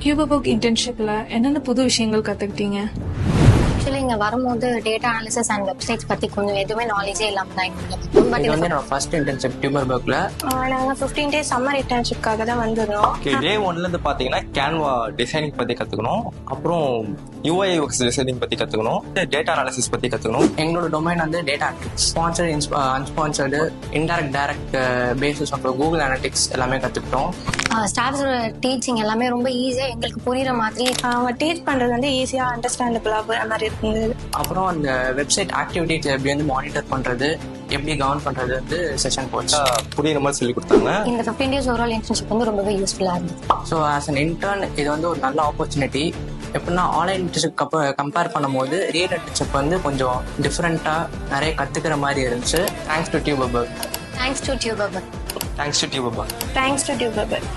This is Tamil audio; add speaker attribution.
Speaker 1: டியூபர்பர்க் இன்டர்ன்ஷிப்ல என்னென்ன புது விஷயங்கள் கத்துக்கிட்டீங்க?
Speaker 2: ஆக்சுவலி இங்க வரும்போது டேட்டா அனாலிசிஸ் அண்ட் வெப்சைட்ஸ் பத்தி கொஞ்சம் எதுவுமே நாலேஜே இல்லாம தான்
Speaker 3: இது வந்து என்னோட ஃபர்ஸ்ட் இன்டர்ன்ஷிப் டியூபர்பர்க்ல.
Speaker 2: நாங்க 15 days சம்மர் இன்டர்ன்ஷிப்காக தான் வந்திருந்தோம்.
Speaker 4: டே 1ல இருந்து பாத்தீங்கன்னா கேன்வா டிசைனிங் பத்தி கத்துக்கணும், அப்புறம் UI UX டிசைனிங் பத்தி கத்துக்கணும், டேட்டா அனாலிசிஸ் பத்தி கத்துக்கணும்.
Speaker 3: எங்களோட டொமைன் வந்து data analytics, sponsored unsponsored indirect direct basis of Google analytics எல்லாமே கத்துக்கிட்டோம்.
Speaker 2: ஸ்டாஃப்ஸோட டீச்சிங் எல்லாமே ரொம்ப ஈஸியா எங்களுக்கு புரியுற மாதிரி
Speaker 5: அவங்க டீச் பண்றது வந்து ஈஸியா அண்டர்ஸ்டாண்டபிளா மாதிரி இருந்தது.
Speaker 3: அப்புறம் அந்த வெப்சைட் ஆக்டிவிட்டிஸ் எப்படி வந்து மானிட்டர் பண்றது, எப்படி கவர்ன் பண்றது வந்து செஷன் போச்சு.
Speaker 4: புரியுற மாதிரி சொல்லி கொடுத்தாங்க.
Speaker 2: இந்த 15 days ஓவரால் இன்டர்ன்ஷிப் வந்து ரொம்பவே யூஸ்ஃபுல்லா இருந்தது.
Speaker 3: ஸோ ஆஸ் அன் இன்டர்ன் இது வந்து ஒரு நல்ல ஆப்பர்ச்சுனிட்டி. எப்படின்னா ஆன்லைன் இன்டர்ன்ஷிப் கம்பேர் பண்ணும்போது ரியல் இன்டர்ன்ஷிப் வந்து கொஞ்சம் டிஃப்ரெண்டா நிறைய கத்துக்கிற மாதிரி இருந்துச்சு. தேங்க்ஸ் டு டியூபர்பர்க்.
Speaker 2: தேங்க்ஸ் டு டியூபர்பர்க்.
Speaker 4: தேங்க்ஸ் டு டியூபர்பர்க்.
Speaker 5: Thanks to டியூபர்பர்க்.